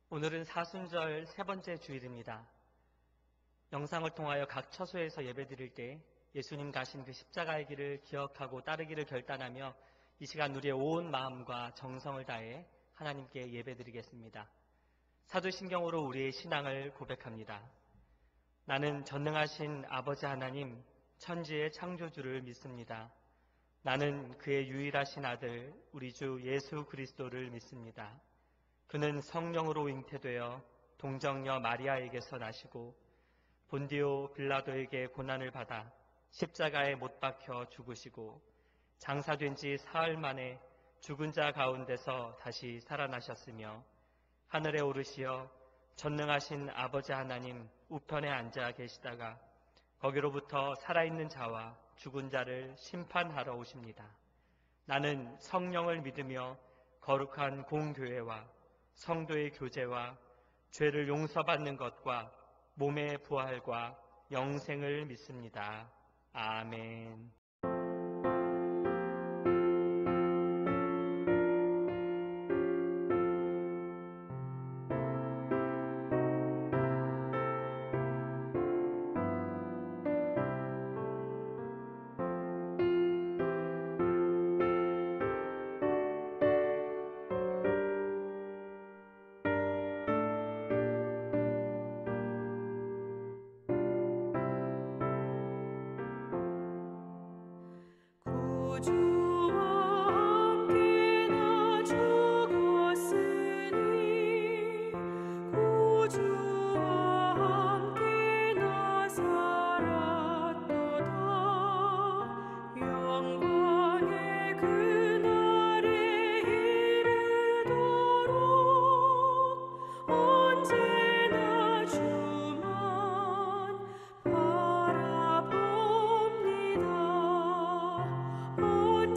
오늘은 사순절 세 번째 주일입니다. 영상을 통하여 각 처소에서 예배드릴 때 예수님 가신 그 십자가의 길을 기억하고 따르기를 결단하며 이 시간 우리의 온 마음과 정성을 다해 하나님께 예배드리겠습니다. 사도신경으로 우리의 신앙을 고백합니다. 나는 전능하신 아버지 하나님, 천지의 창조주를 믿습니다. 나는 그의 유일하신 아들, 우리 주 예수 그리스도를 믿습니다. 그는 성령으로 잉태되어 동정녀 마리아에게서 나시고 본디오 빌라도에게 고난을 받아 십자가에 못 박혀 죽으시고 장사된 지 사흘 만에 죽은 자 가운데서 다시 살아나셨으며 하늘에 오르시어 전능하신 아버지 하나님 우편에 앉아 계시다가 거기로부터 살아있는 자와 죽은 자를 심판하러 오십니다. 나는 성령을 믿으며 거룩한 공교회와 성도의 교제와 죄를 용서받는 것과 몸의 부활과 영생을 믿습니다. 아멘. 언제나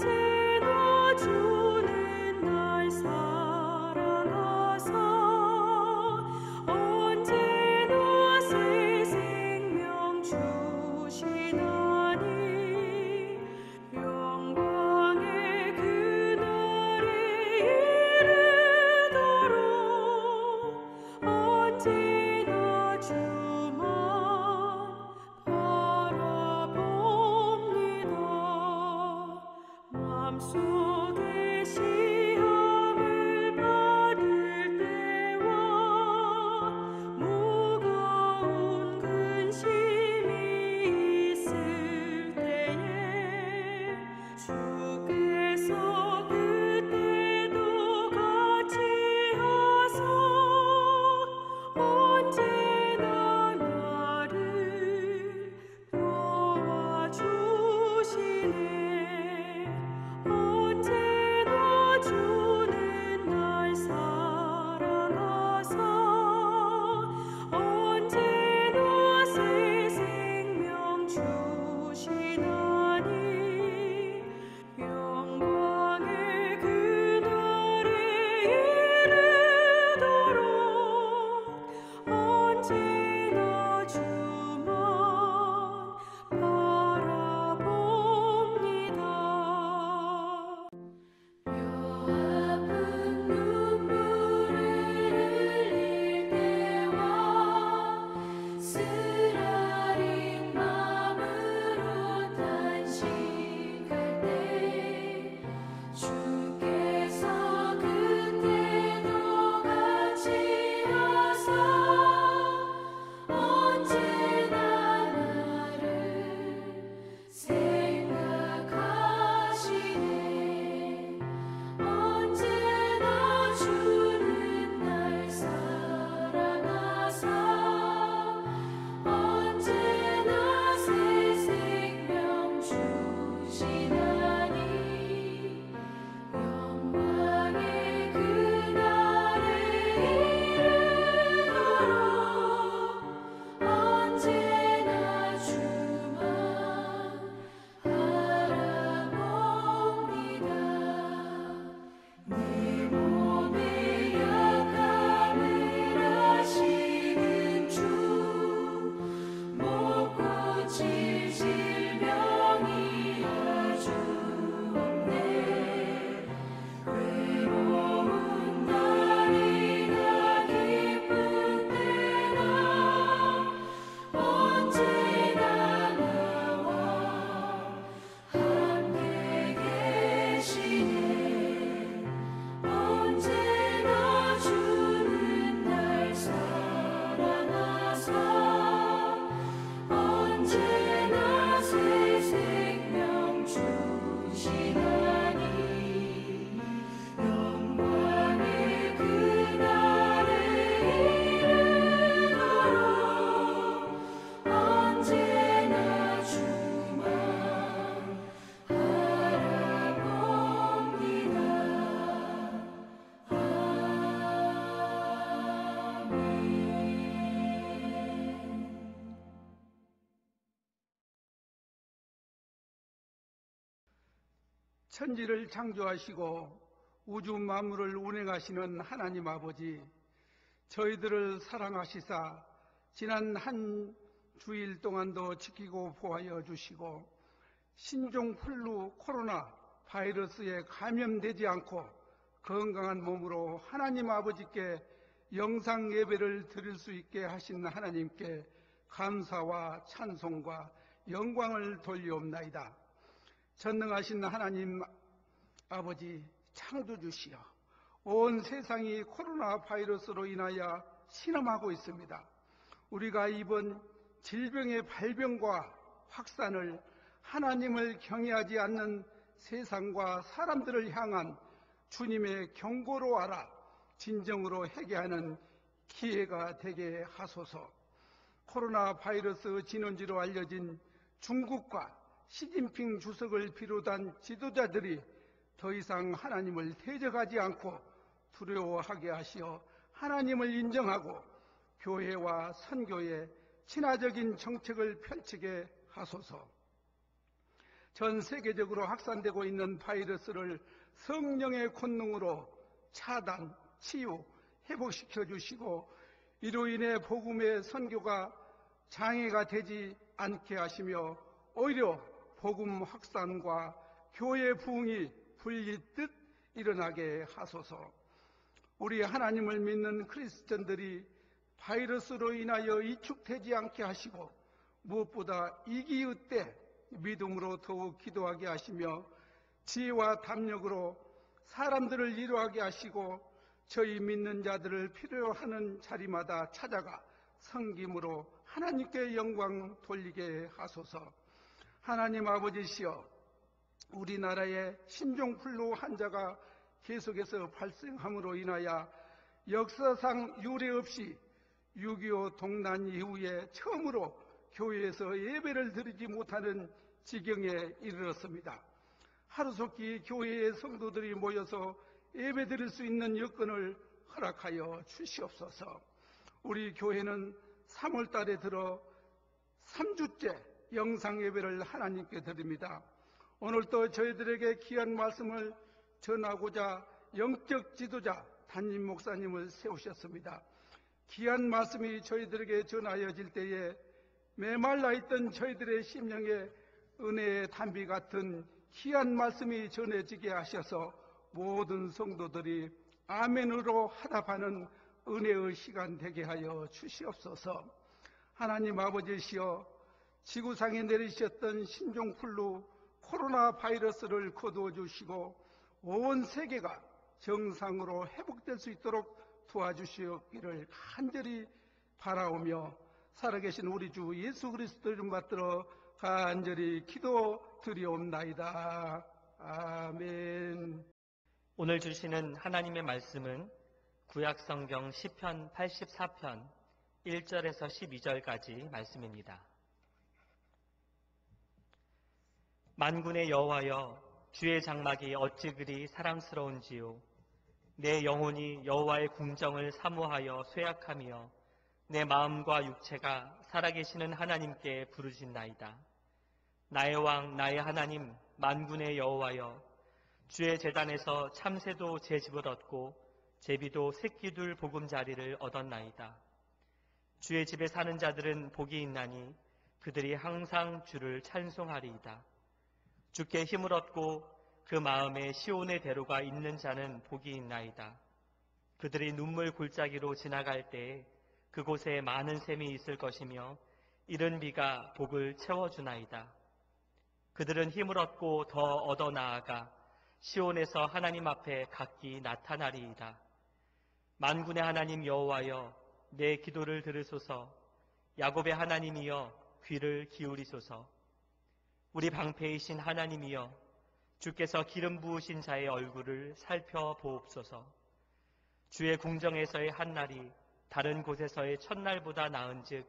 천지를 창조하시고 우주 만물을 운행하시는 하나님 아버지, 저희들을 사랑하시사 지난 한 주일 동안도 지키고 보호하여 주시고 신종플루 코로나 바이러스에 감염되지 않고 건강한 몸으로 하나님 아버지께 영상 예배를 드릴 수 있게 하신 하나님께 감사와 찬송과 영광을 돌리옵나이다. 전능하신 하나님 아버지, 창조주시여, 온 세상이 코로나 바이러스로 인하여 신음하고 있습니다. 우리가 이번 질병의 발병과 확산을 하나님을 경외하지 않는 세상과 사람들을 향한 주님의 경고로 알아 진정으로 회개하는 기회가 되게 하소서. 코로나 바이러스 진원지로 알려진 중국과 시진핑 주석을 비롯한 지도자들이 더 이상 하나님을 대적하지 않고 두려워하게 하시어 하나님을 인정하고 교회와 선교에 친화적인 정책을 펼치게 하소서. 전 세계적으로 확산되고 있는 바이러스를 성령의 권능으로 차단, 치유, 회복시켜 주시고 이로 인해 복음의 선교가 장애가 되지 않게 하시며 오히려 복음 확산과 교회 부흥이 불리듯 일어나게 하소서. 우리 하나님을 믿는 크리스천들이 바이러스로 인하여 위축되지 않게 하시고 무엇보다 이기의 때 믿음으로 더욱 기도하게 하시며 지혜와 담력으로 사람들을 위로하게 하시고 저희 믿는 자들을 필요하는 자리마다 찾아가 섬김으로 하나님께 영광 돌리게 하소서. 하나님 아버지시여, 우리나라에 신종플루 환자가 계속해서 발생함으로 인하여 역사상 유례 없이 6.25 동란 이후에 처음으로 교회에서 예배를 드리지 못하는 지경에 이르렀습니다. 하루속히 교회의 성도들이 모여서 예배 드릴 수 있는 여건을 허락하여 주시옵소서. 우리 교회는 3월 달에 들어 3주째 영상 예배를 하나님께 드립니다. 오늘도 저희들에게 귀한 말씀을 전하고자 영적 지도자 담임 목사님을 세우셨습니다. 귀한 말씀이 저희들에게 전하여질 때에 메말라 있던 저희들의 심령에 은혜의 담비 같은 귀한 말씀이 전해지게 하셔서 모든 성도들이 아멘으로 화답하는 은혜의 시간 되게 하여 주시옵소서. 하나님 아버지시여, 지구상에 내리셨던 신종플루 코로나 바이러스를 거두어 주시고 온 세계가 정상으로 회복될 수 있도록 도와주시기를 간절히 바라오며 살아계신 우리 주 예수 그리스도 이름 받들어 간절히 기도드리옵나이다. 아멘. 오늘 주시는 하나님의 말씀은 구약성경 시편 84편 1절에서 12절까지 말씀입니다. 만군의 여호와여, 주의 장막이 어찌 그리 사랑스러운지요. 내 영혼이 여호와의 궁정을 사모하여 쇠약하며 내 마음과 육체가 살아계시는 하나님께 부르짖나이다. 나의 왕 나의 하나님 만군의 여호와여, 주의 제단에서 참새도 제 집을 얻고 제비도 새끼둘 보금자리를 얻었나이다. 주의 집에 사는 자들은 복이 있나니 그들이 항상 주를 찬송하리이다. 주께 힘을 얻고 그 마음에 시온의 대로가 있는 자는 복이 있나이다. 그들이 눈물 골짜기로 지나갈 때에 그곳에 많은 샘이 있을 것이며 이른 비가 복을 채워주나이다. 그들은 힘을 얻고 더 얻어 나아가 시온에서 하나님 앞에 각기 나타나리이다. 만군의 하나님 여호와여, 내 기도를 들으소서. 야곱의 하나님이여, 귀를 기울이소서. 우리 방패이신 하나님이여, 주께서 기름 부으신 자의 얼굴을 살펴보옵소서. 주의 궁정에서의 한날이 다른 곳에서의 첫날보다 나은즉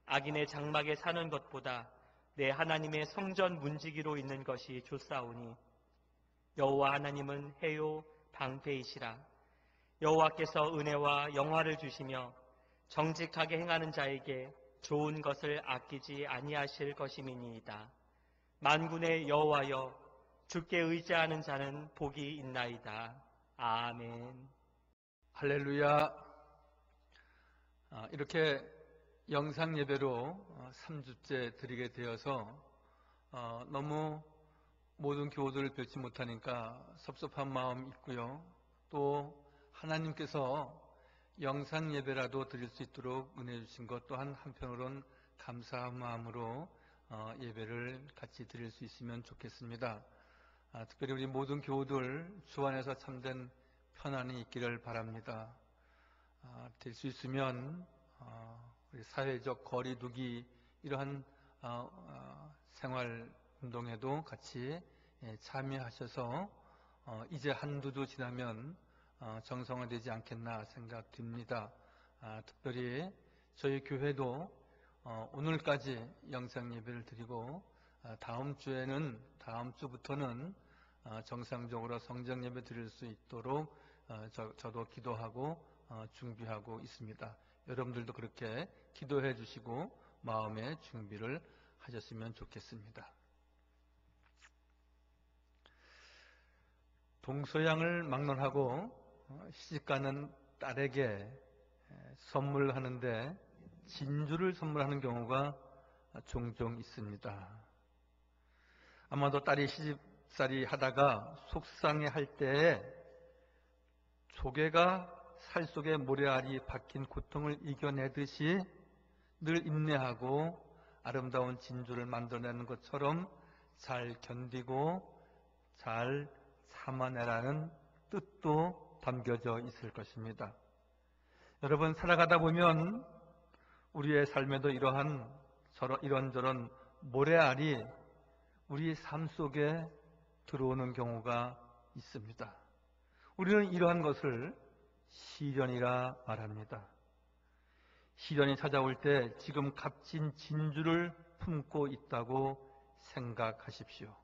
악인의 장막에 사는 것보다 내 하나님의 성전 문지기로 있는 것이 좋사오니 여호와 하나님은 해요 방패이시라. 여호와께서 은혜와 영화를 주시며 정직하게 행하는 자에게 좋은 것을 아끼지 아니하실 것임이니이다. 만군의 여호와여, 주께 의지하는 자는 복이 있나이다. 아멘. 할렐루야. 이렇게 영상 예배로 3주째 드리게 되어서 너무 모든 교우들을 뵙지 못하니까 섭섭한 마음 있고요. 또 하나님께서 영상 예배라도 드릴 수 있도록 은혜 주신 것 또한 한편으로는 감사한 마음으로 예배를 같이 드릴 수 있으면 좋겠습니다. 특별히 우리 모든 교우들 주 안에서 참된 편안이 있기를 바랍니다. 될 수 있으면 우리 사회적 거리 두기 이러한 생활 운동에도 같이 참여하셔서 이제 한두 주 지나면 정상화되지 않겠나 생각됩니다. 특별히 저희 교회도 오늘까지 영상 예배를 드리고 다음 주부터는 정상적으로 성경 예배 드릴 수 있도록 저도 기도하고 준비하고 있습니다. 여러분들도 그렇게 기도해 주시고 마음의 준비를 하셨으면 좋겠습니다. 동서양을 막론하고 시집가는 딸에게 선물하는데 진주를 선물하는 경우가 종종 있습니다. 아마도 딸이 시집살이 하다가 속상해할 때에 조개가 살 속에 모래알이 박힌 고통을 이겨내듯이 늘 인내하고 아름다운 진주를 만들어내는 것처럼 잘 견디고 잘 참아내라는 뜻도 담겨져 있을 것입니다. 여러분, 살아가다 보면 우리의 삶에도 이런저런 모래알이 우리 삶 속에 들어오는 경우가 있습니다. 우리는 이러한 것을 시련이라 말합니다. 시련이 찾아올 때 지금 값진 진주를 품고 있다고 생각하십시오.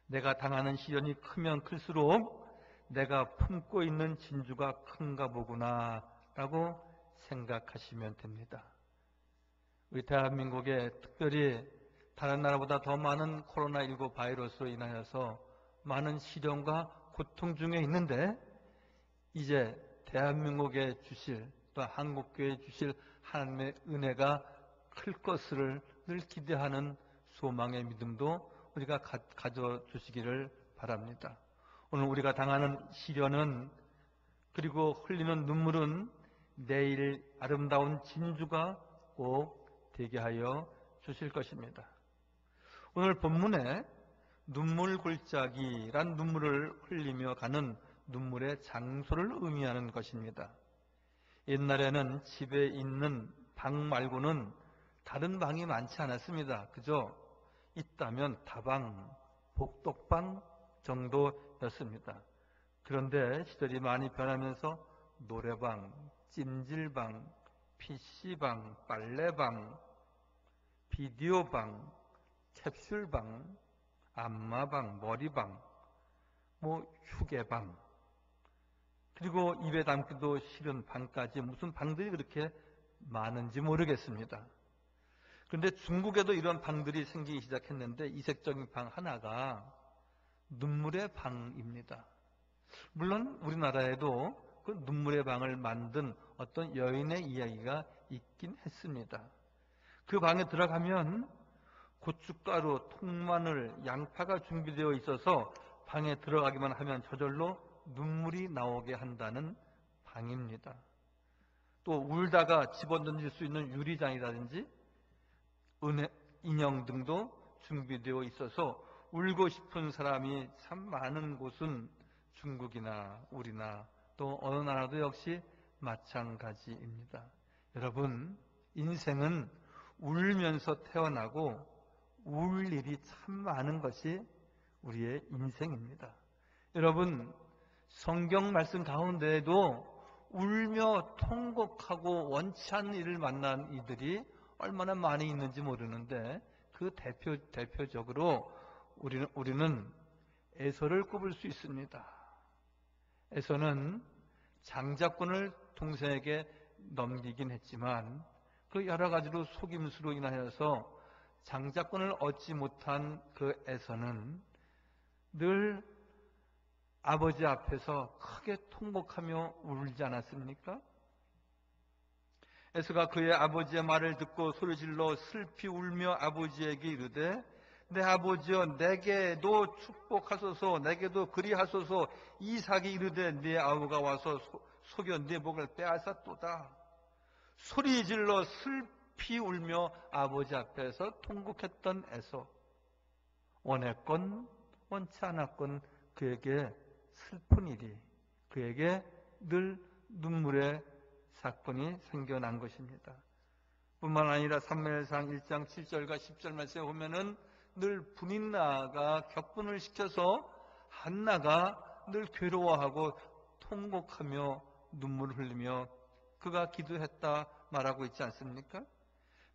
내가 당하는 시련이 크면 클수록 내가 품고 있는 진주가 큰가 보구나 라고 생각하시면 됩니다. 우리 대한민국에 특별히 다른 나라보다 더 많은 코로나19 바이러스로 인하여서 많은 시련과 고통 중에 있는데 이제 대한민국에 주실 또 한국교회에 주실 하나님의 은혜가 클 것을 늘 기대하는 소망의 믿음도 우리가 가져주시기를 바랍니다. 오늘 우리가 당하는 시련은 그리고 흘리는 눈물은 내일 아름다운 진주가 꼭 되게 하여 주실 것입니다. 오늘 본문에 눈물 골짜기란 눈물을 흘리며 가는 눈물의 장소를 의미하는 것입니다. 옛날에는 집에 있는 방 말고는 다른 방이 많지 않았습니다. 그저 있다면 다방, 복덕방 정도였습니다. 그런데 시절이 많이 변하면서 노래방, 찜질방, PC방, 빨래방, 비디오방, 캡슐방, 안마방, 머리방, 휴게방, 그리고 입에 담기도 싫은 방까지 무슨 방들이 그렇게 많은지 모르겠습니다. 그런데 중국에도 이런 방들이 생기기 시작했는데 이색적인 방 하나가 눈물의 방입니다. 물론 우리나라에도 그 눈물의 방을 만든 어떤 여인의 이야기가 있긴 했습니다. 그 방에 들어가면 고춧가루, 통마늘, 양파가 준비되어 있어서 방에 들어가기만 하면 저절로 눈물이 나오게 한다는 방입니다. 또 울다가 집어던질 수 있는 유리잔이라든지 인형 등도 준비되어 있어서 울고 싶은 사람이 참 많은 곳은 중국이나 우리나 또 어느 나라도 역시 마찬가지입니다. 여러분, 인생은 울면서 태어나고 울 일이 참 많은 것이 우리의 인생입니다. 여러분, 성경 말씀 가운데에도 울며 통곡하고 원치 않는 일을 만난 이들이 얼마나 많이 있는지 모르는데 그 대표적으로 우리는 에서를 꼽을 수 있습니다. 에서는 장자권을 동생에게 넘기긴 했지만 그 여러 가지로 속임수로 인하여서 장자권을 얻지 못한 그 에서는 늘 아버지 앞에서 크게 통곡하며 울지 않았습니까? 에서가 그의 아버지의 말을 듣고 소리질러 슬피 울며 아버지에게 이르되 내 아버지여 내게도 축복하소서 내게도 그리하소서. 이삭이 이르되 네 아우가 와서 속여 네 목을 빼앗았도다. 소리질러 슬피 울며 아버지 앞에서 통곡했던 에서 원했건 원치 않았건 그에게 슬픈 일이, 그에게 늘 눈물의 사건이 생겨난 것입니다. 뿐만 아니라 사무엘상 1장 7절과 10절 말씀에 보면은 늘 분인나가 격분을 시켜서 한나가 늘 괴로워하고 통곡하며 눈물을 흘리며 그가 기도했다 말하고 있지 않습니까?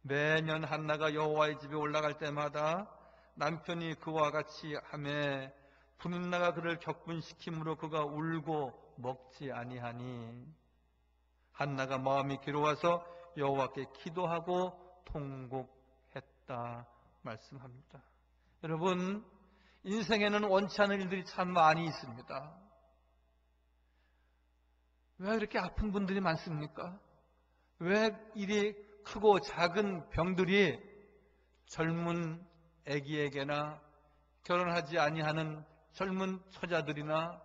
매년 한나가 여호와의 집에 올라갈 때마다 남편이 그와 같이 하매 분인나가 그를 격분시킴으로 그가 울고 먹지 아니하니 한나가 마음이 괴로워서 여호와께 기도하고 통곡했다 말씀합니다. 여러분, 인생에는 원치 않은 일들이 참 많이 있습니다. 왜 이렇게 아픈 분들이 많습니까? 왜 이리 크고 작은 병들이 젊은 아기에게나 결혼하지 아니하는 젊은 처자들이나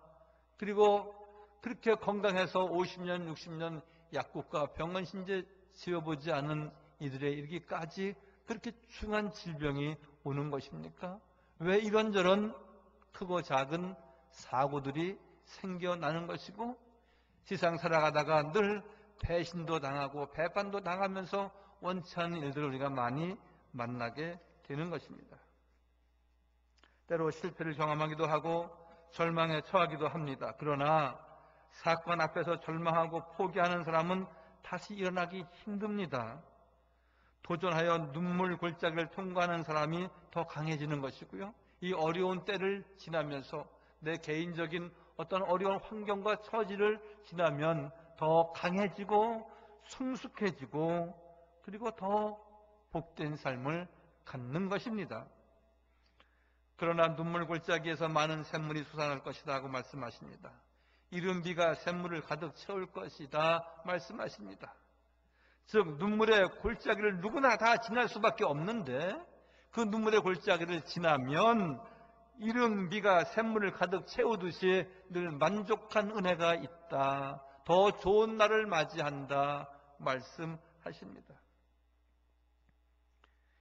그리고 그렇게 건강해서 50년, 60년 약국과 병원 신제 지어보지 않은 이들에 이르기까지 그렇게 중한 질병이 오는 것입니까? 왜 이런저런 크고 작은 사고들이 생겨나는 것이고 세상 살아가다가 늘 배신도 당하고 배반도 당하면서 원치 않은 일들을 우리가 많이 만나게 되는 것입니다. 때로 실패를 경험하기도 하고 절망에 처하기도 합니다. 그러나 사건 앞에서 절망하고 포기하는 사람은 다시 일어나기 힘듭니다. 도전하여 눈물 골짜기를 통과하는 사람이 더 강해지는 것이고요. 이 어려운 때를 지나면서 내 개인적인 어떤 어려운 환경과 처지를 지나면 더 강해지고 성숙해지고 그리고 더 복된 삶을 갖는 것입니다. 그러나 눈물 골짜기에서 많은 샘물이 솟아날 것이다 하고 말씀하십니다. 이른 비가 샘물을 가득 채울 것이다 말씀하십니다. 즉 눈물의 골짜기를 누구나 다 지날 수밖에 없는데 그 눈물의 골짜기를 지나면 이른 비가 샘물을 가득 채우듯이 늘 만족한 은혜가 있다. 더 좋은 날을 맞이한다 말씀하십니다.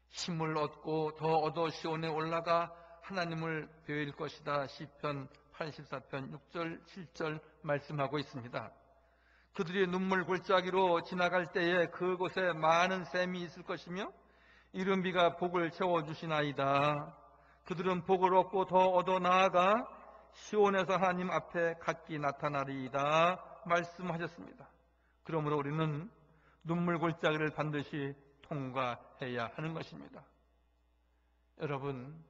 힘을 얻고 더 얻어 시온에 올라가 하나님을 배울 것이다. 시편 84편 6절 7절 말씀하고 있습니다. 그들이 눈물 골짜기로 지나갈 때에 그곳에 많은 샘이 있을 것이며 이른 비가 복을 채워주시나이다. 그들은 복을 얻고 더 얻어 나아가 시온에서 하나님 앞에 각기 나타나리이다 말씀하셨습니다. 그러므로 우리는 눈물 골짜기를 반드시 통과해야 하는 것입니다. 여러분,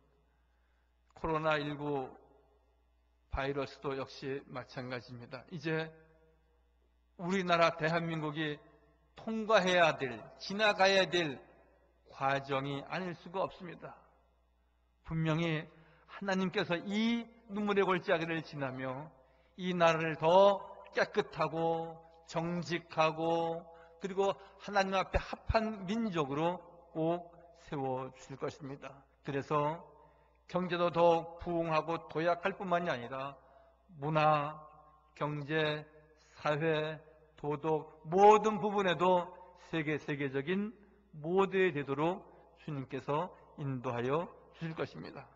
코로나19 바이러스도 역시 마찬가지입니다. 이제 우리나라 대한민국이 통과해야 될, 지나가야 될 과정이 아닐 수가 없습니다. 분명히 하나님께서 이 눈물의 골짜기를 지나며 이 나라를 더 깨끗하고 정직하고 그리고 하나님 앞에 합한 민족으로 꼭 세워주실 것입니다. 그래서 경제도 더욱 부흥하고 도약할 뿐만이 아니라 문화, 경제, 사회, 도덕 모든 부분에도 세계적인 모델이 되도록 주님께서 인도하여 주실 것입니다.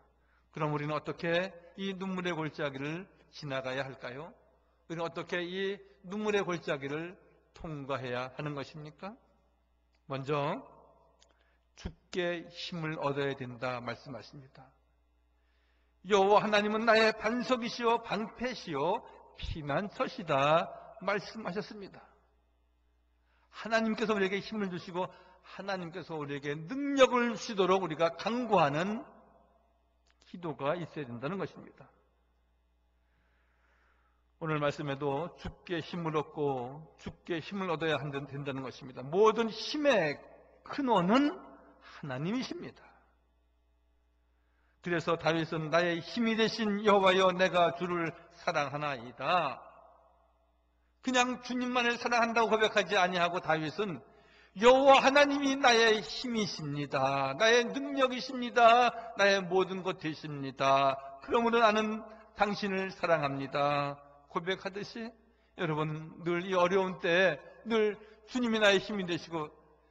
그럼 우리는 어떻게 이 눈물의 골짜기를 지나가야 할까요? 우리는 어떻게 이 눈물의 골짜기를 통과해야 하는 것입니까? 먼저 주께 힘을 얻어야 된다 말씀하십니다. 여호와 하나님은 나의 반석이시요 방패시요 피난처시다 말씀하셨습니다. 하나님께서 우리에게 힘을 주시고 하나님께서 우리에게 능력을 주시도록 우리가 간구하는 기도가 있어야 된다는 것입니다. 오늘 말씀에도 주께 힘을 얻고 주께 힘을 얻어야 된다는 것입니다. 모든 힘의 근원은 하나님이십니다. 그래서 다윗은 나의 힘이 되신 여호와여 내가 주를 사랑하나이다. 그냥 주님만을 사랑한다고 고백하지 아니하고 다윗은 여호와 하나님이 나의 힘이십니다. 나의 능력이십니다. 나의 모든 것 되십니다. 그러므로 나는 당신을 사랑합니다. 고백하듯이 여러분 늘 이 어려운 때에 늘 주님이 나의 힘이 되시고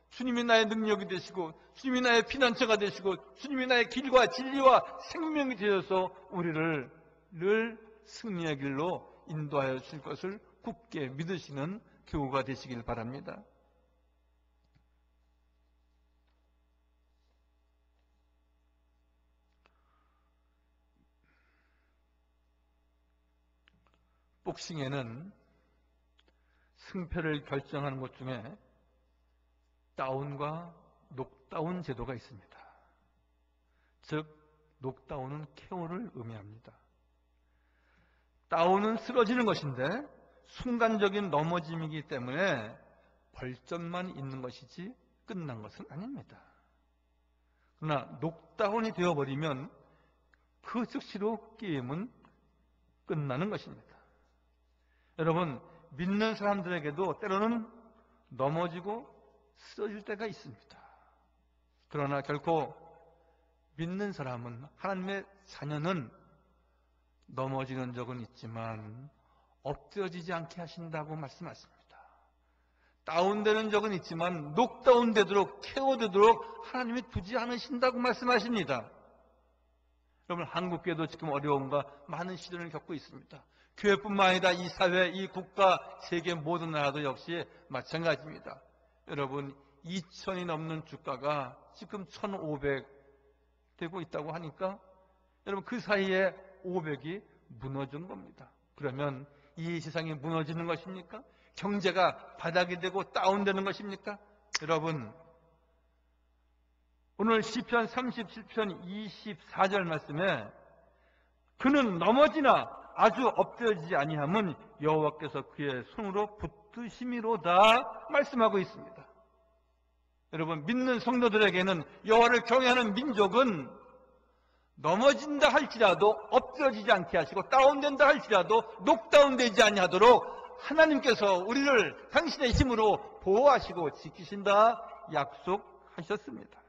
주님이 나의 능력이 되시고 주님이 나의 피난처가 되시고 주님이 나의 길과 진리와 생명이 되어서 우리를 늘 승리의 길로 인도하여 주실 것을 굳게 믿으시는 교우가 되시길 바랍니다. 복싱에는 승패를 결정하는 것 중에 다운과 녹다운 제도가 있습니다. 즉 녹다운은 KO를 의미합니다. 다운은 쓰러지는 것인데 순간적인 넘어짐이기 때문에 벌점만 있는 것이지 끝난 것은 아닙니다. 그러나 녹다운이 되어버리면 그 즉시로 게임은 끝나는 것입니다. 여러분, 믿는 사람들에게도 때로는 넘어지고 쓰러질 때가 있습니다. 그러나 결코 믿는 사람은, 하나님의 자녀는 넘어지는 적은 있지만 엎드러지지 않게 하신다고 말씀하십니다. 다운되는 적은 있지만 녹다운되도록, KO되도록 하나님이 두지 않으신다고 말씀하십니다. 여러분, 한국교회도 지금 어려움과 많은 시련을 겪고 있습니다. 교회뿐만 아니라 이 사회, 이 국가, 세계 모든 나라도 역시 마찬가지입니다. 여러분, 2,000이 넘는 주가가 지금 1,500 되고 있다고 하니까 여러분 그 사이에 500이 무너진 겁니다. 그러면 이 세상이 무너지는 것입니까? 경제가 바닥이 되고 다운되는 것입니까? 여러분, 오늘 시편 37편 24절 말씀에 그는 넘어지나 아주 엎드러지지 아니함은 여호와께서 그의 손으로 붙드심이로다 말씀하고 있습니다. 여러분, 믿는 성도들에게는, 여호와를 경외하는 민족은 넘어진다 할지라도 엎드러지지 않게 하시고 다운된다 할지라도 녹다운되지 아니하도록 하나님께서 우리를 당신의 힘으로 보호하시고 지키신다 약속하셨습니다.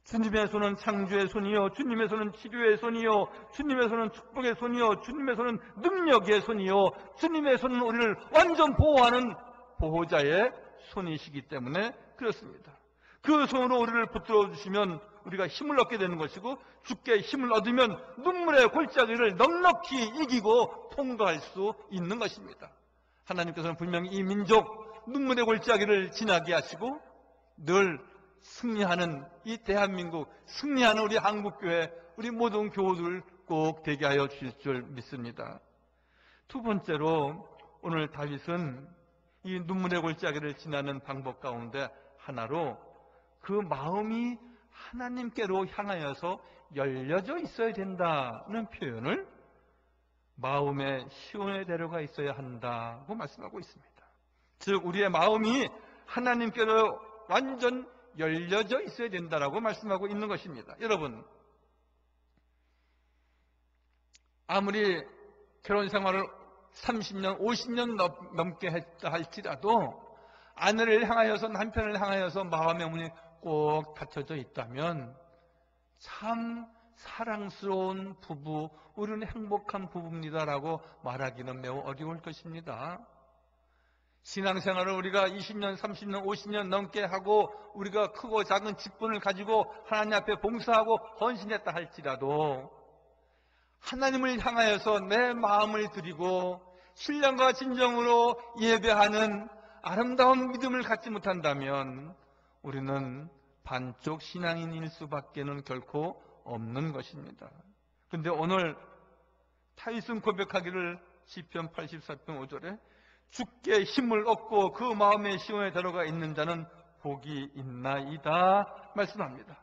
주님의 손은 창조의 손이요, 주님의 손은 치료의 손이요, 주님의 손은 축복의 손이요, 주님의 손은 능력의 손이요, 주님의 손은 우리를 완전 보호하는 보호자의 손이시기 때문에 그렇습니다. 그 손으로 우리를 붙들어 주시면 우리가 힘을 얻게 되는 것이고, 주께 힘을 얻으면 눈물의 골짜기를 넉넉히 이기고 통과할 수 있는 것입니다. 하나님께서는 분명히 이 민족 눈물의 골짜기를 지나게 하시고 늘 승리하는 이 대한민국, 승리하는 우리 한국교회, 우리 모든 교우들 꼭 되게 하여 주실 줄 믿습니다. 두 번째로 오늘 다윗은 이 눈물의 골짜기를 지나는 방법 가운데 하나로 그 마음이 하나님께로 향하여서 열려져 있어야 된다는 표현을 마음의 시온에 데려가 있어야 한다고 말씀하고 있습니다. 즉 우리의 마음이 하나님께로 완전 열려져 있어야 된다라고 말씀하고 있는 것입니다. 여러분, 아무리 결혼 생활을 30년, 50년 넘게 했다 할지라도 아내를 향하여서, 남편을 향하여서 마음의 문이 꼭 닫혀져 있다면 참 사랑스러운 부부, 우리는 행복한 부부입니다라고 말하기는 매우 어려울 것입니다. 신앙생활을 우리가 20년, 30년, 50년 넘게 하고 우리가 크고 작은 직분을 가지고 하나님 앞에 봉사하고 헌신했다 할지라도 하나님을 향하여서 내 마음을 드리고 신령과 진정으로 예배하는 아름다운 믿음을 갖지 못한다면 우리는 반쪽 신앙인일 수밖에는 결코 없는 것입니다. 그런데 오늘 다윗은 고백하기를 시편 84편 5절에 주께 힘을 얻고 그 마음의 시온에 들어가 있는 자는 복이 있나이다 말씀합니다.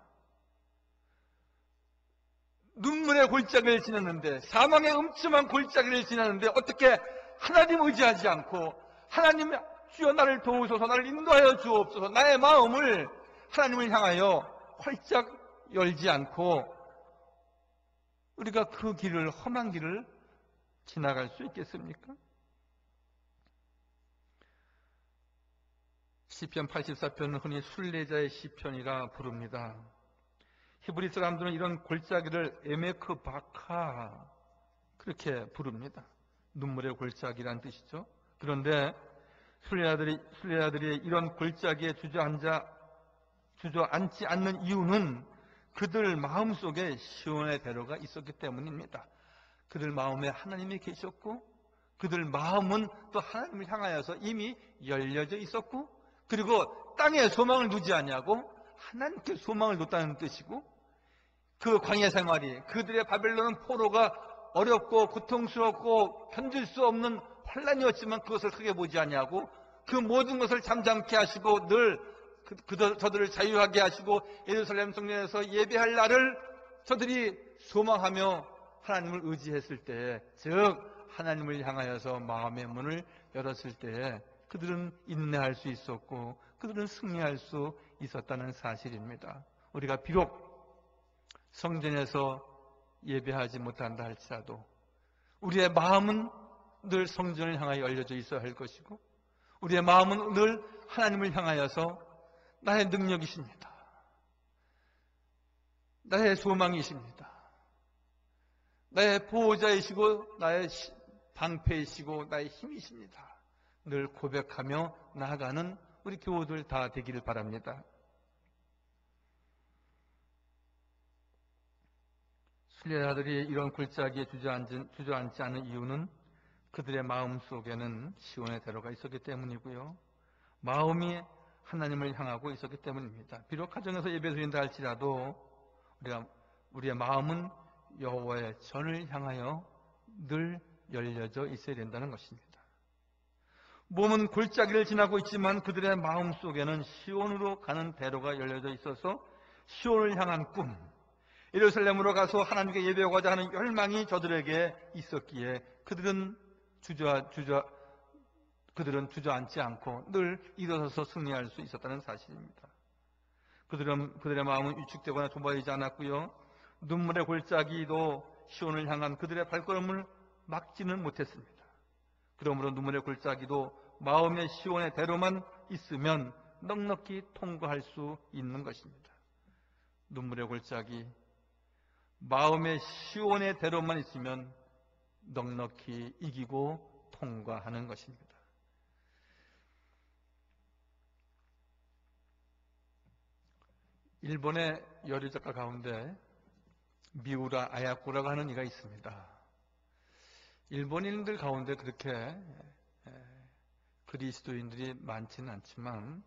눈물의 골짜기를 지났는데, 사망의 음침한 골짜기를 지났는데 어떻게 하나님 의지하지 않고 하나님 주여 나를 도우소서, 나를 인도하여 주옵소서, 나의 마음을 하나님을 향하여 활짝 열지 않고 우리가 그 길을, 험한 길을 지나갈 수 있겠습니까? 시편 84편은 흔히 순례자의 시편이라 부릅니다. 히브리 사람들은 이런 골짜기를 에메크 바카 그렇게 부릅니다. 눈물의 골짜기란 뜻이죠. 그런데 순례자들이 이런 골짜기에 주저앉지 않는 이유는 그들 마음속에 시온의 대로가 있었기 때문입니다. 그들 마음에 하나님이 계셨고 그들 마음은 또 하나님을 향하여서 이미 열려져 있었고 그리고 땅에 소망을 두지 아니하고 하나님께 소망을 뒀다는 뜻이고 그 광야 생활이 그들의 바벨론 포로가 어렵고 고통스럽고 견딜 수 없는 환란이었지만 그것을 크게 보지 아니하고 그 모든 것을 잠잠케 하시고 늘 저들을 자유하게 하시고 예루살렘 성전에서 예배할 날을 저들이 소망하며 하나님을 의지했을 때에 즉 하나님을 향하여서 마음의 문을 열었을 때에 그들은 인내할 수 있었고 그들은 승리할 수 있었다는 사실입니다. 우리가 비록 성전에서 예배하지 못한다 할지라도 우리의 마음은 늘 성전을 향하여 열려져 있어야 할 것이고 우리의 마음은 늘 하나님을 향하여서 나의 능력이십니다. 나의 소망이십니다. 나의 보호자이시고 나의 방패이시고 나의 힘이십니다. 늘 고백하며 나아가는 우리 교우들 다 되기를 바랍니다. 순례자들이 이런 골짜기에 주저앉지 않은 이유는 그들의 마음 속에는 시온의 대로가 있었기 때문이고요. 마음이 하나님을 향하고 있었기 때문입니다. 비록 가정에서 예배드린다 할지라도 우리의 마음은 여호와의 전을 향하여 늘 열려져 있어야 된다는 것입니다. 몸은 골짜기를 지나고 있지만 그들의 마음 속에는 시온으로 가는 대로가 열려져 있어서 시온을 향한 꿈, 예루살렘으로 가서 하나님께 예배하고자 하는 열망이 저들에게 있었기에 그들은 주저앉지 않고 늘 일어서서 승리할 수 있었다는 사실입니다. 그들의 마음은 위축되거나 좁아지지 않았고요. 눈물의 골짜기도 시온을 향한 그들의 발걸음을 막지는 못했습니다. 그러므로 눈물의 골짜기도 마음의 시온의 대로만 있으면 넉넉히 통과할 수 있는 것입니다. 눈물의 골짜기, 마음의 시온의 대로만 있으면 넉넉히 이기고 통과하는 것입니다. 일본의 여류 작가 가운데 미우라 아야코라고 하는 이가 있습니다. 일본인들 가운데 그렇게 그리스도인들이 많지는 않지만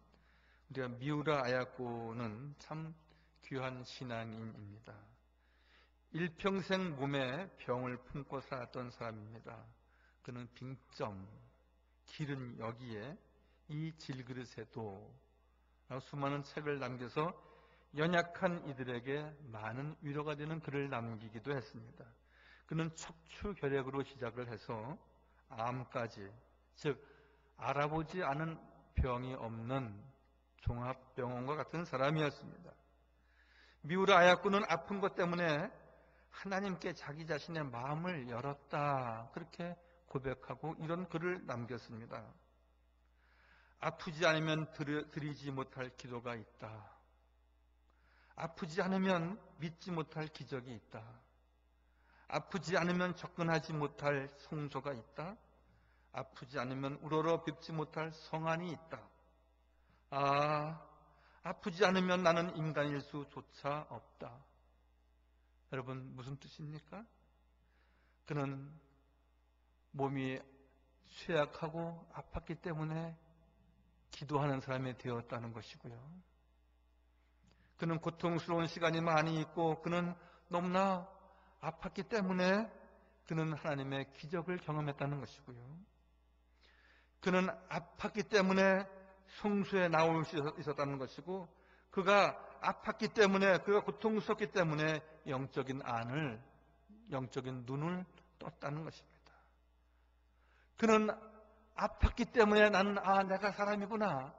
우리가 미우라 아야코는 참 귀한 신앙인입니다. 일평생 몸에 병을 품고 살았던 사람입니다. 그는 빙점, 길은 여기에, 이 질그릇에도 수많은 책을 남겨서 연약한 이들에게 많은 위로가 되는 글을 남기기도 했습니다. 그는 척추결핵으로 시작을 해서 암까지, 즉 알아보지 않은 병이 없는 종합병원과 같은 사람이었습니다. 미우라 아야코는 아픈 것 때문에 하나님께 자기 자신의 마음을 열었다, 그렇게 고백하고 이런 글을 남겼습니다. 아프지 않으면 드리지 못할 기도가 있다. 아프지 않으면 믿지 못할 기적이 있다. 아프지 않으면 접근하지 못할 성소가 있다. 아프지 않으면 우러러 뵙지 못할 성안이 있다. 아프지 않으면 나는 인간일 수조차 없다. 여러분, 무슨 뜻입니까? 그는 몸이 쇠약하고 아팠기 때문에 기도하는 사람이 되었다는 것이고요. 그는 고통스러운 시간이 많이 있고 그는 너무나 아팠기 때문에 그는 하나님의 기적을 경험했다는 것이고요. 그는 아팠기 때문에 성수에 나올 수 있었다는 것이고 그가 아팠기 때문에 그가 고통스럽기 때문에 영적인 눈을 떴다는 것입니다. 그는 아팠기 때문에 나는 내가 사람이구나.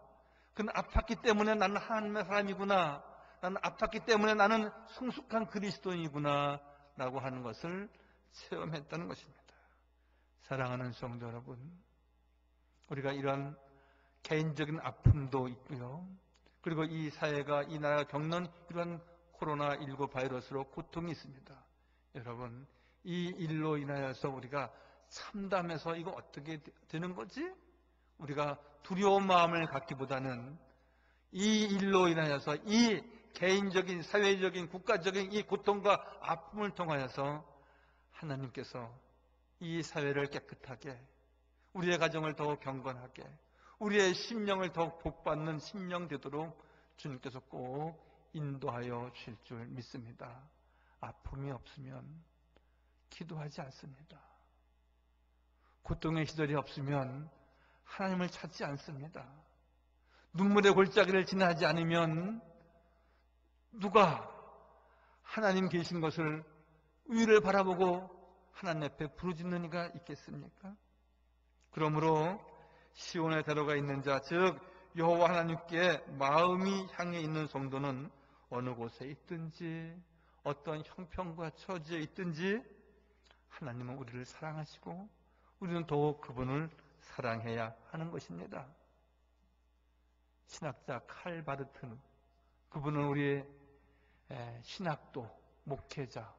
그는 아팠기 때문에 나는 하나님의 사람이구나. 나는 아팠기 때문에 나는 성숙한 그리스도인이구나. 라고 하는 것을 체험했다는 것입니다. 사랑하는 성도 여러분, 우리가 이런 개인적인 아픔도 있고요. 그리고 이 사회가, 이 나라가 겪는 이런 코로나19 바이러스로 고통이 있습니다. 여러분, 이 일로 인하여서 우리가 참담해서 이거 어떻게 되는 거지? 우리가 두려운 마음을 갖기보다는 이 일로 인하여서 이 개인적인, 사회적인, 국가적인 이 고통과 아픔을 통하여서 하나님께서 이 사회를 깨끗하게, 우리의 가정을 더욱 경건하게, 우리의 심령을 더욱 복받는 심령 되도록 주님께서 꼭 인도하여 주실 줄 믿습니다. 아픔이 없으면 기도하지 않습니다. 고통의 시절이 없으면 하나님을 찾지 않습니다. 눈물의 골짜기를 지나지 않으면 누가 하나님 계신 것을, 위를 바라보고 하나님 앞에 부르짖는 이가 있겠습니까? 그러므로 시온에 데려가 있는 자, 즉 여호와 하나님께 마음이 향해 있는 성도는 어느 곳에 있든지 어떤 형편과 처지에 있든지 하나님은 우리를 사랑하시고 우리는 더욱 그분을 사랑해야 하는 것입니다. 신학자 칼 바르트는, 그분은 우리의 신학도 목회자는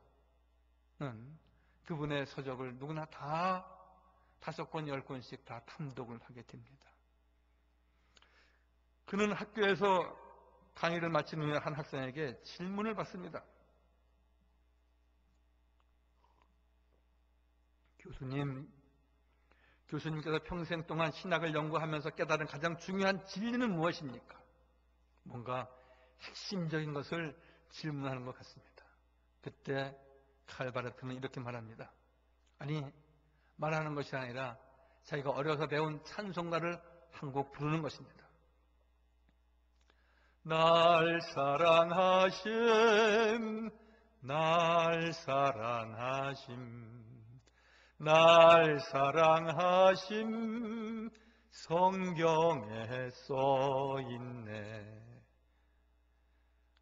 그분의 서적을 누구나 다 5권, 10권씩 다 탐독을 하게 됩니다. 그는 학교에서 강의를 마친 후에 한 학생에게 질문을 받습니다. 교수님께서 평생 동안 신학을 연구하면서 깨달은 가장 중요한 진리는 무엇입니까? 뭔가 핵심적인 것을 질문하는 것 같습니다. 그때 칼 바르트는 이렇게 말합니다. 아니, 말하는 것이 아니라 자기가 어려서 배운 찬송가를 한 곡 부르는 것입니다. 날 사랑하심, 날 사랑하심, 날 사랑하심, 성경에 써있네.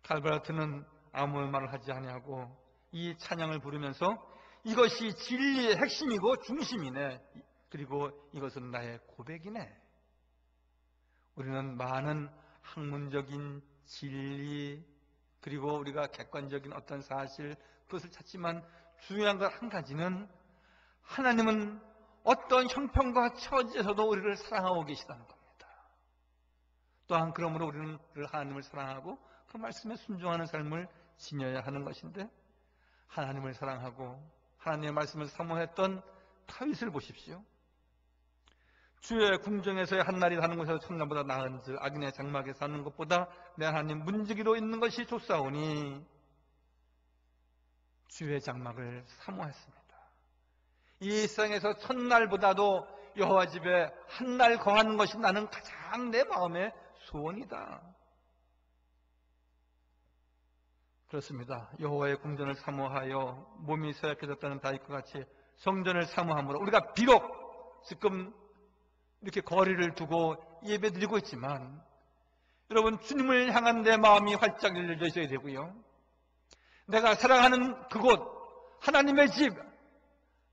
칼 바르트는 아무 말을 하지 아니하고 이 찬양을 부르면서 이것이 진리의 핵심이고 중심이네. 그리고 이것은 나의 고백이네. 우리는 많은 학문적인 진리, 그리고 우리가 객관적인 어떤 사실, 그것을 찾지만 중요한 것 한 가지는 하나님은 어떤 형편과 처지에서도 우리를 사랑하고 계시다는 겁니다. 또한 그러므로 우리는 하나님을 사랑하고 그 말씀에 순종하는 삶을 지녀야 하는 것인데, 하나님을 사랑하고 하나님의 말씀을 사모했던 다윗을 보십시오. 주의 궁정에서의 한날이 사는 곳에서 천날보다 나은즉 악인의 장막에 사는 것보다 내 하나님 문지기로 있는 것이 좋사오니 주의 장막을 사모했습니다. 이 세상에서 천날보다도 여호와 집에 한날 거하는 것이 나는 가장 내 마음의 소원이다. 그렇습니다. 여호와의 궁전을 사모하여 몸이 쇠약해졌다는 다윗과 같이 성전을 사모함으로 우리가 비록 지금 이렇게 거리를 두고 예배드리고 있지만, 여러분, 주님을 향한 내 마음이 활짝 열려져 있어야 되고요. 내가 사랑하는 그곳, 하나님의 집,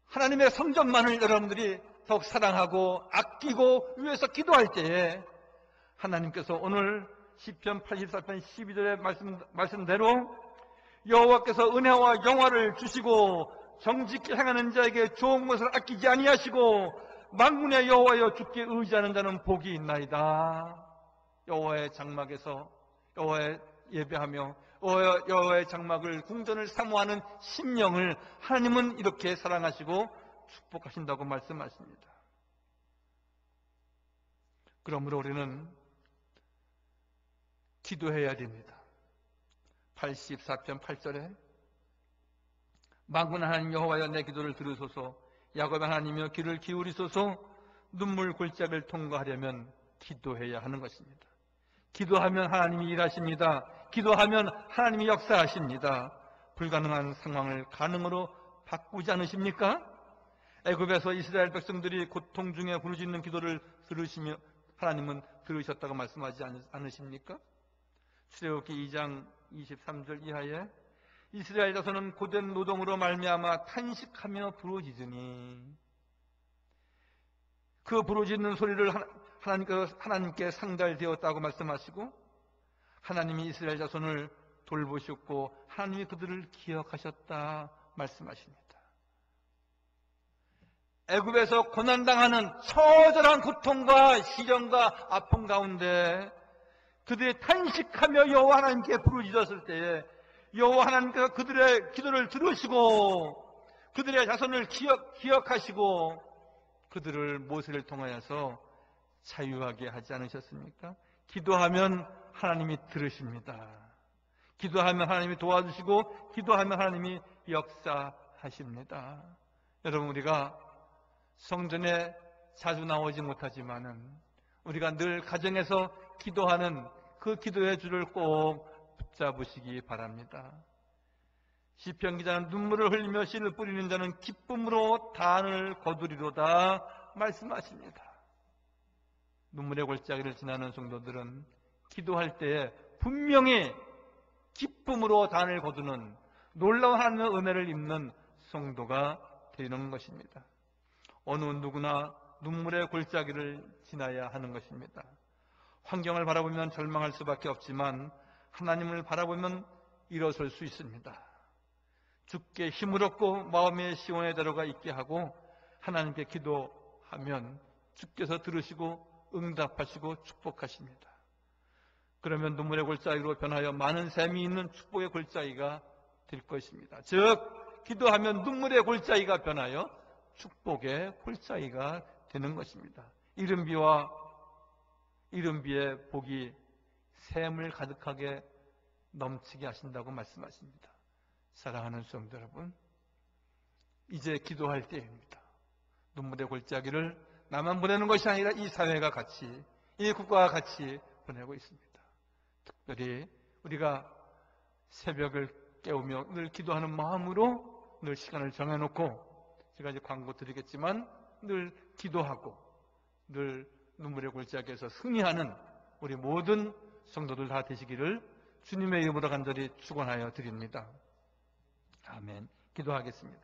하나님의 성전만을 여러분들이 더욱 사랑하고 아끼고 위해서 기도할 때에 하나님께서 오늘 시편 84편 12절의 말씀대로 여호와께서 은혜와 영화를 주시고 정직히 행하는 자에게 좋은 것을 아끼지 아니하시고 만군의 여호와여 주께 의지하는 자는 복이 있나이다. 여호와의 장막에서 여호와의 예배하며 여호와의 장막을 궁전을 사모하는 심령을 하나님은 이렇게 사랑하시고 축복하신다고 말씀하십니다. 그러므로 우리는 기도해야 됩니다. 84편 8절에 만군 하나님 여호와여 내 기도를 들으소서, 야곱의 하나님이여 귀를 기울이소서. 눈물 골짜기를 통과하려면 기도해야 하는 것입니다. 기도하면 하나님이 일하십니다. 기도하면 하나님이 역사하십니다. 불가능한 상황을 가능으로 바꾸지 않으십니까? 애굽에서 이스라엘 백성들이 고통 중에 부르짖는 기도를 들으시며 하나님은 들으셨다고 말씀하지 않으십니까? 출애굽기 2장 23절 이하에 이스라엘 자손은 고된 노동으로 말미암아 탄식하며 부르짖으니 그 부르짖는 소리를 하나님께 상달되었다고 말씀하시고 하나님이 이스라엘 자손을 돌보셨고 하나님이 그들을 기억하셨다 말씀하십니다. 애굽에서 고난당하는 처절한 고통과 시련과 아픔 가운데 그들이 탄식하며 여호와 하나님께 부르짖었을 때에 여호와 하나님께서 그들의 기도를 들으시고 그들의 자손을 기억하시고 그들을 모세를 통하여서 자유하게 하지 않으셨습니까? 기도하면 하나님이 들으십니다. 기도하면 하나님이 도와주시고 기도하면 하나님이 역사하십니다. 여러분, 우리가 성전에 자주 나오지 못하지만은 우리가 늘 가정에서 기도하는 그 기도의 줄을 꼭 붙잡으시기 바랍니다. 시편 기자는 눈물을 흘리며 씨를 뿌리는 자는 기쁨으로 단을 거두리로다 말씀하십니다. 눈물의 골짜기를 지나는 성도들은 기도할 때에 분명히 기쁨으로 단을 거두는 놀라운 하나님의 은혜를 입는 성도가 되는 것입니다. 어느 누구나 눈물의 골짜기를 지나야 하는 것입니다. 환경을 바라보면 절망할 수밖에 없지만 하나님을 바라보면 일어설 수 있습니다. 주께 힘을 얻고 마음의 시온의 대로가 있게 하고 하나님께 기도하면 주께서 들으시고 응답하시고 축복하십니다. 그러면 눈물의 골짜기로 변하여 많은 샘이 있는 축복의 골짜기가 될 것입니다. 즉 기도하면 눈물의 골짜기가 변하여 축복의 골짜기가 되는 것입니다. 이른비의 복이 샘을 가득하게 넘치게 하신다고 말씀하십니다. 사랑하는 성도 여러분, 이제 기도할 때입니다. 눈물의 골짜기를 나만 보내는 것이 아니라 이 사회가 같이, 이 국가가 같이 보내고 있습니다. 특별히 우리가 새벽을 깨우며 늘 기도하는 마음으로 늘 시간을 정해놓고, 제가 이제 광고 드리겠지만 늘 기도하고 늘 눈물의 골짜기에서 승리하는 우리 모든 성도들 다 되시기를 주님의 이름으로 간절히 축원하여 드립니다. 아멘. 기도하겠습니다.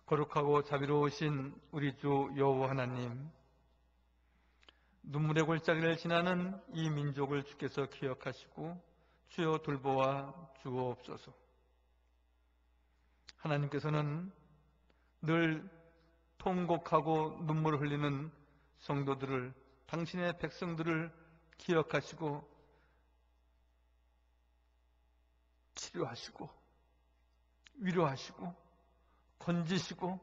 거룩하고 자비로우신 우리 주 여호와 하나님, 눈물의 골짜기를 지나는 이 민족을 주께서 기억하시고 주여 돌보아 주옵소서. 하나님께서는 늘 통곡하고 눈물을 흘리는 성도들을, 당신의 백성들을 기억하시고 치료하시고 위로하시고 건지시고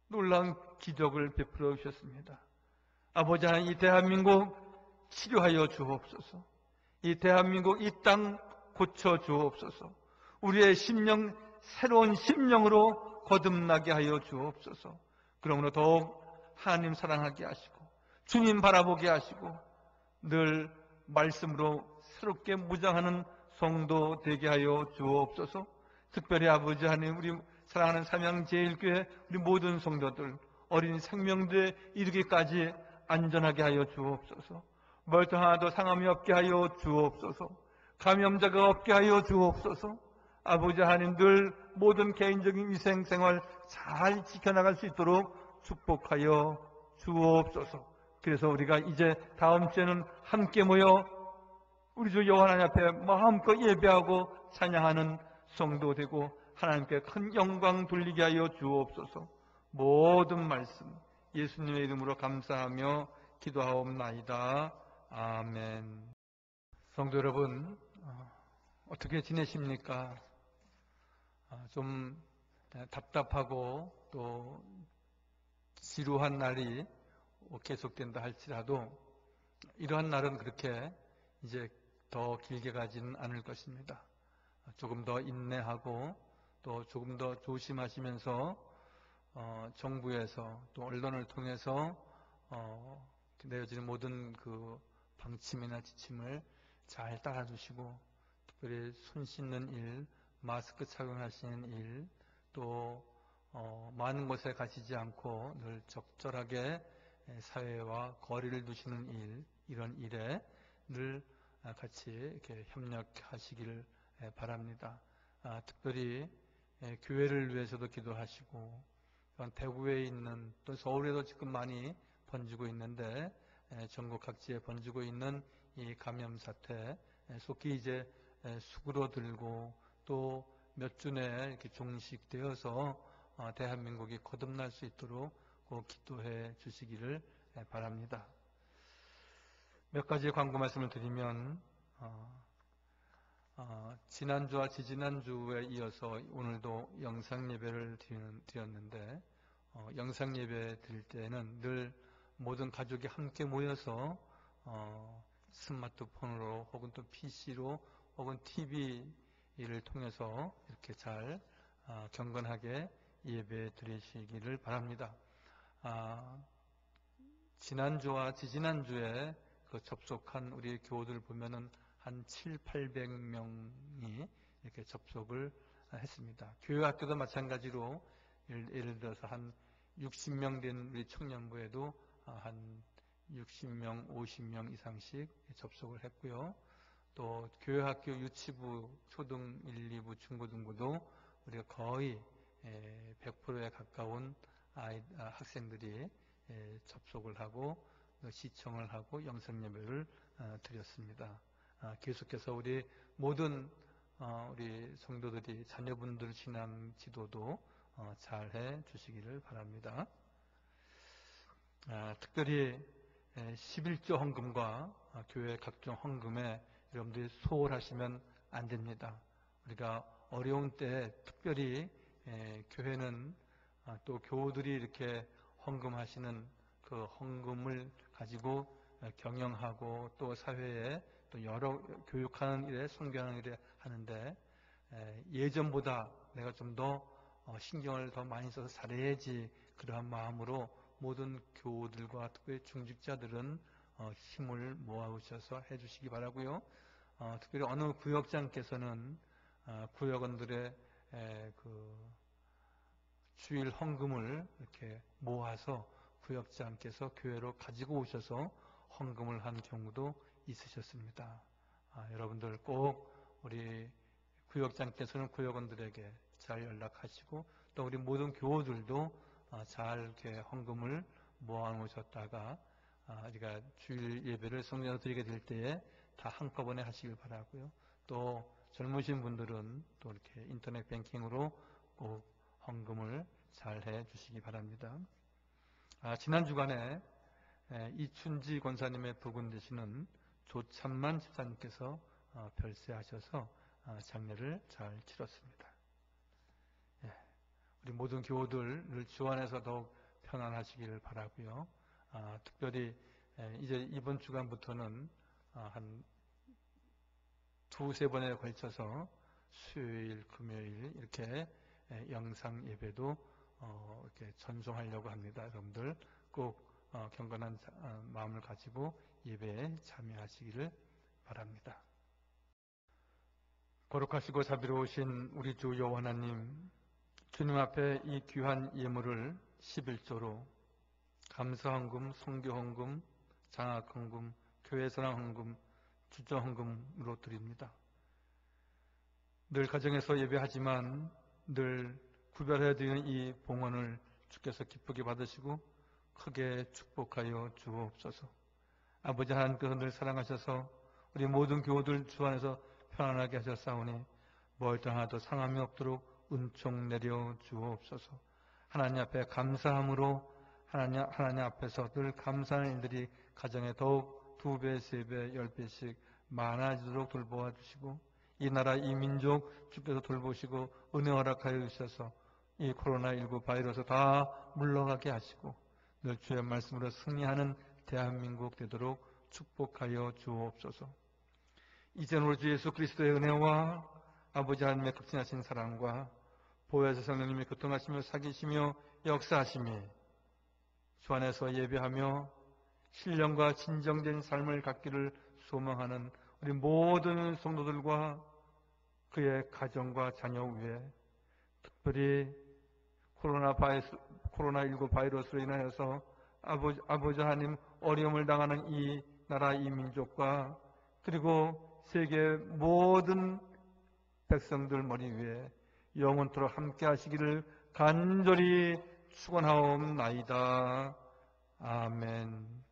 놀라운 기적을 베풀어 주셨습니다. 아버지 하나님, 이 대한민국 치료하여 주옵소서. 이 대한민국 이 땅 고쳐 주옵소서. 우리의 심령 새로운 심령으로 거듭나게 하여 주옵소서. 그러므로 더욱 하나님 사랑하게 하시고 주님 바라보게 하시고 늘 말씀으로 새롭게 무장하는 성도 되게 하여 주옵소서. 특별히 아버지 하나님, 우리 사랑하는 삼양제일교회 우리 모든 성도들 어린 생명들에 이르기까지 안전하게 하여 주옵소서. 멀쩡 하나도 상함이 없게 하여 주옵소서. 감염자가 없게 하여 주옵소서. 아버지 하나님, 늘 모든 개인적인 위생생활 잘 지켜나갈 수 있도록 축복하여 주옵소서. 그래서 우리가 이제 다음 주에는 함께 모여 우리 주 여호와 하나님 앞에 마음껏 예배하고 찬양하는 성도 되고 하나님께 큰 영광 돌리게 하여 주옵소서. 모든 말씀 예수님의 이름으로 감사하며 기도하옵나이다. 아멘. 성도 여러분, 어떻게 지내십니까? 좀 답답하고 또 지루한 날이 계속된다 할지라도 이러한 날은 그렇게 이제 더 길게 가지는 않을 것입니다. 조금 더 인내하고 또 조금 더 조심하시면서 정부에서 또 언론을 통해서 내어지는 모든 그 방침이나 지침을 잘 따라주시고, 특별히 손 씻는 일, 마스크 착용하시는 일, 또 많은 곳에 가시지 않고 늘 적절하게 사회와 거리를 두시는 일, 이런 일에 늘 같이 이렇게 협력하시기를 바랍니다. 특별히 교회를 위해서도 기도하시고, 또한 대구에 있는, 또 서울에도 지금 많이 번지고 있는데 전국 각지에 번지고 있는 이 감염 사태 속히 이제 수그러들고 또 몇 주 내에 이렇게 종식되어서 대한민국이 거듭날 수 있도록 기도해 주시기를 바랍니다. 몇 가지 광고 말씀을 드리면, 지난주와 지지난주에 이어서 오늘도 영상 예배를 드렸는데, 영상 예배 드릴 때는 늘 모든 가족이 함께 모여서 스마트폰으로 혹은 또 PC로 혹은 TV를 통해서 이렇게 잘 경건하게 예배 드리시기를 바랍니다. 지난주와 지지난주에 접속한 우리 교우들 보면은 한 700~800명이 이렇게 접속을 했습니다. 교회 학교도 마찬가지로 예를 들어서 한 60명 된 우리 청년부에도 한 60명, 50명 이상씩 접속을 했고요. 또 교회 학교 유치부, 초등 1, 2부, 중고등부도 우리가 거의 100%에 가까운 학생들이 접속을 하고 시청을 하고 영상 예배를 드렸습니다. 계속해서 우리 모든 우리 성도들이 자녀분들 신앙 지도도 잘 해 주시기를 바랍니다. 특별히 11조 헌금과 교회 각종 헌금에 여러분들이 소홀하시면 안 됩니다. 우리가 어려운 때 특별히 교회는 또 교우들이 이렇게 헌금하시는 그 헌금을 가지고 경영하고 또 사회에 또 여러 교육하는 일에 선교하는 일에 하는데 예전보다 내가 좀 더 신경을 더 많이 써서 잘해야지 그러한 마음으로 모든 교우들과 특별히 중직자들은 힘을 모아오셔서 해주시기 바라고요. 특별히 어느 구역장께서는 구역원들의 그 주일 헌금을 이렇게 모아서 구역장께서 교회로 가지고 오셔서 헌금을 한 경우도 있으셨습니다. 여러분들 꼭 우리 구역장께서는 구역원들에게 잘 연락하시고 또 우리 모든 교우들도 잘 이렇게 헌금을 모아놓으셨다가 우리가 주일 예배를 성전에서 드리게 될 때에 다 한꺼번에 하시길 바라고요. 또 젊으신 분들은 또 이렇게 인터넷 뱅킹으로 꼭 헌금을 잘 해 주시기 바랍니다. 지난 주간에 이춘지 권사님의 부군 되시는 조참만 집사님께서 별세하셔서 장례를 잘 치렀습니다. 우리 모든 교우들을 주 안에서 더욱 편안하시기를 바라고요. 특별히 이제 이번 주간부터는 한 두세 번에 걸쳐서 수요일, 금요일 이렇게 영상 예배도 이렇게 전송하려고 합니다. 여러분들 꼭 경건한 마음을 가지고 예배에 참여하시기를 바랍니다. 거룩하시고 자비로우신 우리 주 여호와 하나님, 주님 앞에 이 귀한 예물을 11조로 감사헌금, 성교헌금, 장학헌금, 교회선항헌금, 주저헌금으로 드립니다. 늘 가정에서 예배하지만 늘 구별해야 되는 이 봉헌을 주께서 기쁘게 받으시고 크게 축복하여 주옵소서. 아버지 하나님께서 늘 사랑하셔서 우리 모든 교우들 주 안에서 편안하게 하셨사오니 멀다 하나도 상함이 없도록 은총 내려 주옵소서. 하나님 앞에 감사함으로 하나님 앞에서 늘 감사하는 일들이 가정에 더욱 2배, 3배, 10배씩 많아지도록 돌보아 주시고 이 나라 이 민족 주께서 돌보시고 은혜 허락하여 주셔서 이 코로나19 바이러스 다 물러가게 하시고 늘 주의 말씀으로 승리하는 대한민국 되도록 축복하여 주옵소서. 이제는 우리 주 예수 그리스도의 은혜와 아버지 하나님의 극진하신 사랑과 보혜사 성령님이 교통하시며 사귀시며 역사하심이 주 안에서 예배하며 신령과 진정된 삶을 갖기를 소망하는 우리 모든 성도들과 그의 가정과 자녀 위에 특별히 코로나19 바이러스로 인하여서 아버지 하나님 어려움을 당하는 이 나라 이 민족과 그리고 세계 모든 백성들 머리 위에 영원토록 함께 하시기를 간절히 축원하옵나이다. 아멘.